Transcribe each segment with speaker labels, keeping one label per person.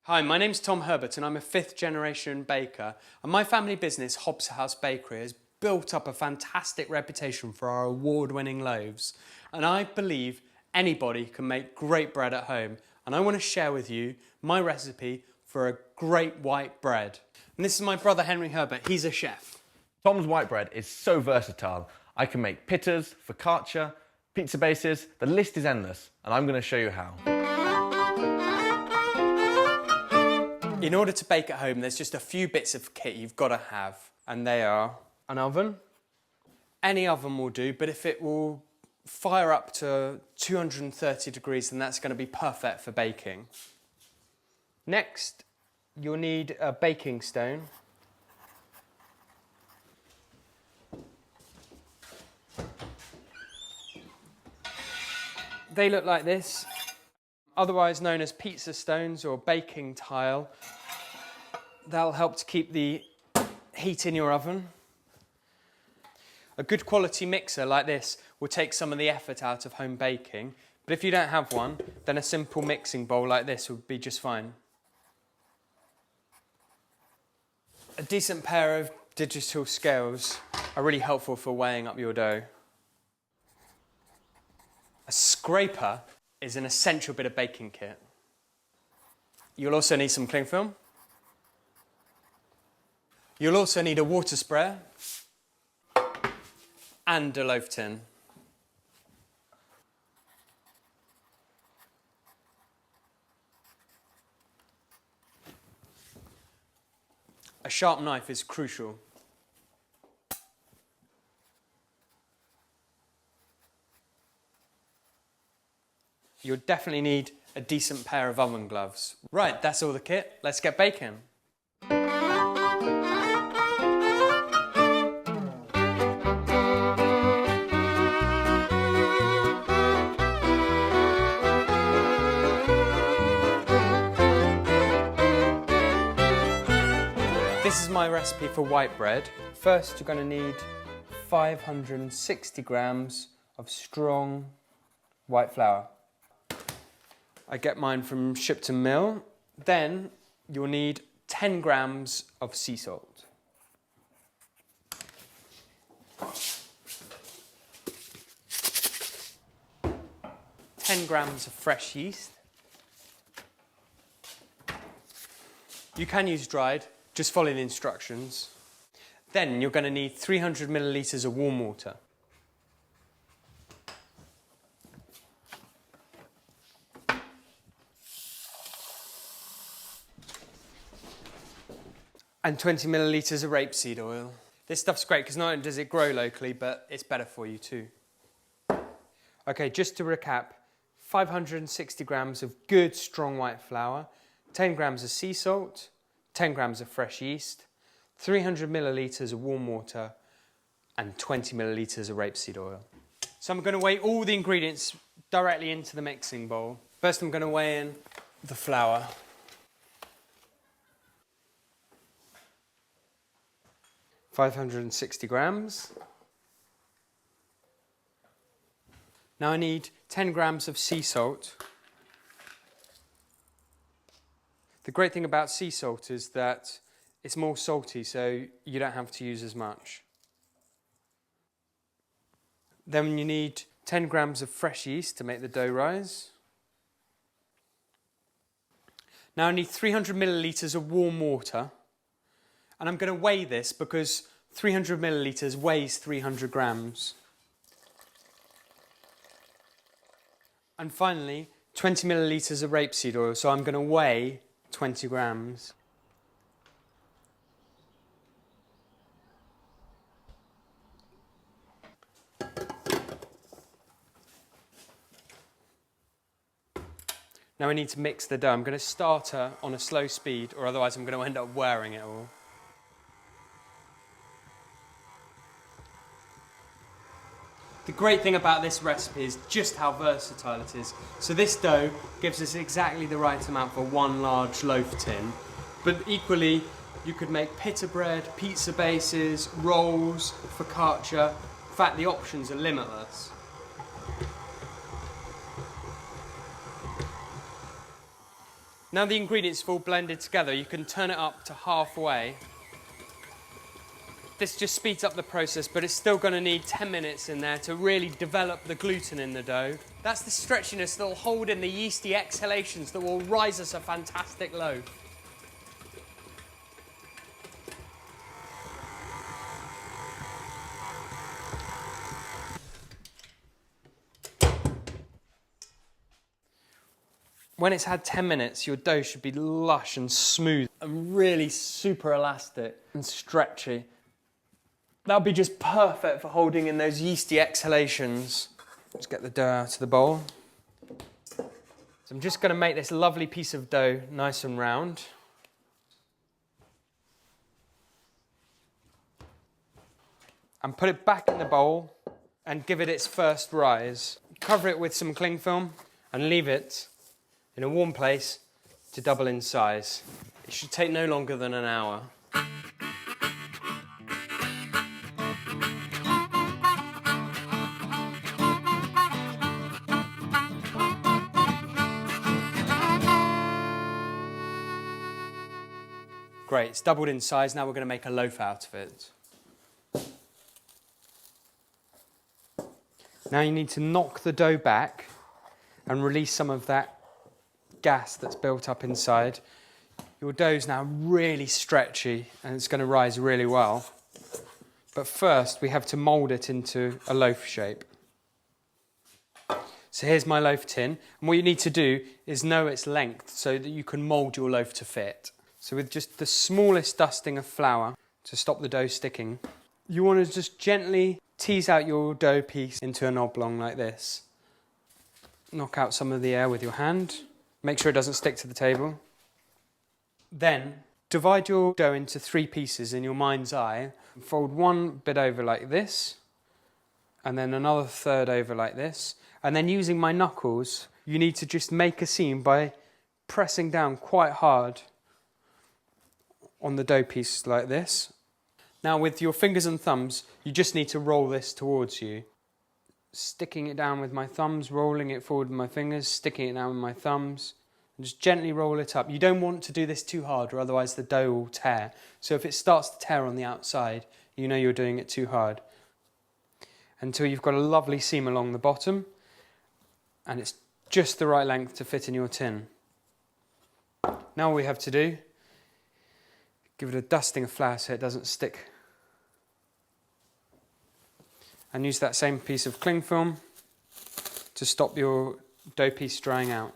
Speaker 1: Hi, my name's Tom Herbert and I'm a fifth generation baker, and my family business, Hobbs House Bakery, has built up a fantastic reputation for our award-winning loaves, and I believe anybody can make great bread at home, and I want to share with you my recipe for a great white bread. And this is my brother Henry Herbert, he's a chef.
Speaker 2: Tom's white bread is so versatile. I can make pittas, focaccia, pizza bases, the list is endless, and I'm going to show you how.
Speaker 1: In order to bake at home, there's just a few bits of kit you've got to have, and they are an oven. Any oven will do, but if it will fire up to 230 degrees, then that's going to be perfect for baking. Next, you'll need a baking stone. They look like this, otherwise known as pizza stones or baking tile. That'll help to keep the heat in your oven. A good quality mixer like this will take some of the effort out of home baking, but if you don't have one, then a simple mixing bowl like this would be just fine. A decent pair of digital scales are really helpful for weighing up your dough. A scraper is an essential bit of baking kit. You'll also need some cling film. You'll also need a water sprayer and a loaf tin. A sharp knife is crucial. You'll definitely need a decent pair of oven gloves. Right, that's all the kit. Let's get baking. This is my recipe for white bread. First, you're going to need 560 grams of strong white flour. I get mine from Shipton Mill. Then you'll need 10 grams of sea salt. Ten grams of fresh yeast. You can use dried, just follow the instructions. Then you're going to need 300 millilitres of warm water. And 20 millilitres of rapeseed oil. This stuff's great because not only does it grow locally, but it's better for you too. Okay, just to recap, 560 grams of good strong white flour, 10 grams of sea salt, 10 grams of fresh yeast, 300 millilitres of warm water, and 20 millilitres of rapeseed oil. So I'm going to weigh all the ingredients directly into the mixing bowl. First I'm going to weigh in the flour. ,560 grams. Now I need 10 grams of sea salt. The great thing about sea salt is that it's more salty, so you don't have to use as much. Then you need 10 grams of fresh yeast to make the dough rise. Now I need 300 millilitres of warm water. And I'm going to weigh this because 300 millilitres weighs 300 grams. And finally, 20 millilitres of rapeseed oil, so I'm going to weigh 20 grams. Now I need to mix the dough. I'm going to start on a slow speed, or otherwise I'm going to end up wearing it all. The great thing about this recipe is just how versatile it is. So this dough gives us exactly the right amount for one large loaf tin. But equally, you could make pita bread, pizza bases, rolls, focaccia. In fact, the options are limitless. Now the ingredients have all blended together, you can turn it up to halfway. This just speeds up the process, but it's still going to need 10 minutes in there to really develop the gluten in the dough. That's the stretchiness that will hold in the yeasty exhalations that will rise us a fantastic loaf. When it's had 10 minutes, your dough should be lush and smooth and really super elastic and stretchy. That'll be just perfect for holding in those yeasty exhalations. Let's get the dough out of the bowl. So I'm just going to make this lovely piece of dough nice and round. And put it back in the bowl and give it its first rise. Cover it with some cling film and leave it in a warm place to double in size. It should take no longer than an hour. Great, it's doubled in size. Now we're going to make a loaf out of it. Now you need to knock the dough back and release some of that gas that's built up inside. Your dough's now really stretchy and it's going to rise really well. But first we have to mould it into a loaf shape. So here's my loaf tin, and what you need to do is know its length so that you can mould your loaf to fit. So with just the smallest dusting of flour to stop the dough sticking, you want to just gently tease out your dough piece into an oblong like this. Knock out some of the air with your hand. Make sure it doesn't stick to the table. Then divide your dough into 3 pieces in your mind's eye. Fold one bit over like this, and then another third over like this. And then using my knuckles, you need to just make a seam by pressing down quite hard on the dough piece like this. Now with your fingers and thumbs, you just need to roll this towards you. Sticking it down with my thumbs, rolling it forward with my fingers, sticking it down with my thumbs, and just gently roll it up. You don't want to do this too hard or otherwise the dough will tear. So if it starts to tear on the outside, you know you're doing it too hard. Until you've got a lovely seam along the bottom and it's just the right length to fit in your tin. Now all we have to do, give it a dusting of flour so it doesn't stick. And use that same piece of cling film to stop your dough piece drying out.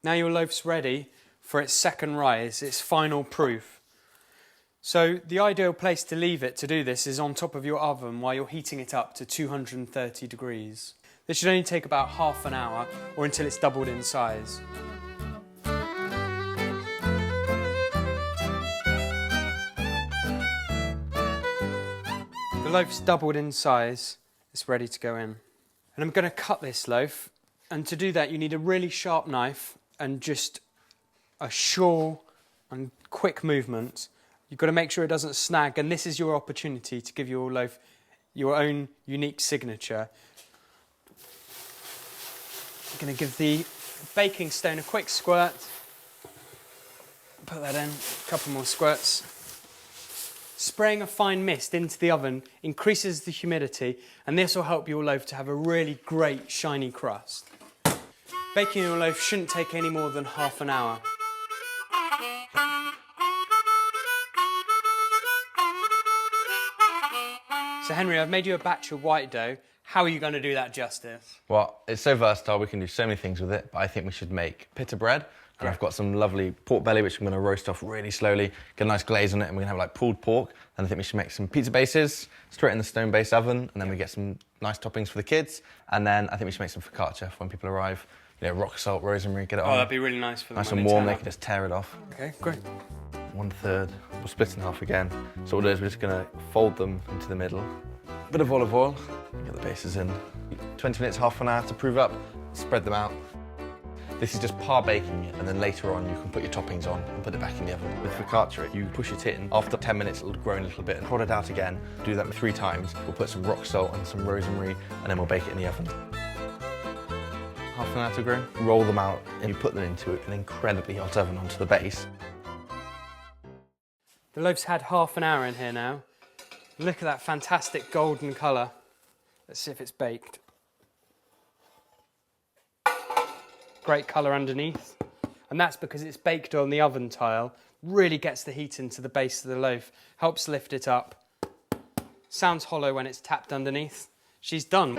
Speaker 1: Now your loaf's ready for its second rise, its final proof. So the ideal place to leave it to do this is on top of your oven while you're heating it up to 230 degrees. This should only take about half an hour or until it's doubled in size. The loaf's doubled in size, it's ready to go in. And I'm going to cut this loaf, and to do that you need a really sharp knife and just a sure and quick movement. You've got to make sure it doesn't snag, and this is your opportunity to give your loaf your own unique signature. I'm going to give the baking stone a quick squirt. Put that in, a couple more squirts. Spraying a fine mist into the oven increases the humidity, and this will help your loaf to have a really great shiny crust. Baking your loaf shouldn't take any more than half an hour. So Henry, I've made you a batch of white dough. How are you going to do that justice?
Speaker 2: Well, it's so versatile, we can do so many things with it, but I think we should make pita bread. And I've got some lovely pork belly, which I'm going to roast off really slowly, get a nice glaze on it, and we're going to have like pulled pork. And I think we should make some pizza bases straight in the stone base oven, and then we get some nice toppings for the kids. And then I think we should make some focaccia for when people arrive. You know, rock salt, rosemary, get it on.
Speaker 1: Oh, that'd be really nice for them.
Speaker 2: Nice and warm, they can just tear it off.
Speaker 1: Okay, great.
Speaker 2: 1/3, we'll split in half again. So what we'll do is we're just going to fold them into the middle. Bit of olive oil, get the bases in. 20 minutes, half an hour to prove up, spread them out. This is just par baking it, and then later on you can put your toppings on and put it back in the oven. With focaccia, you push it in. After 10 minutes, it'll grow a little bit and prod it out again. Do that 3 times. We'll put some rock salt and some rosemary, and then we'll bake it in the oven. half an hour to grow. Roll them out and you put them into an incredibly hot oven onto the base.
Speaker 1: The loaf's had half an hour in here now. Look at that fantastic golden colour. Let's see if it's baked. Great colour underneath. And that's because it's baked on the oven tile. Really gets the heat into the base of the loaf. Helps lift it up. Sounds hollow when it's tapped underneath. She's done.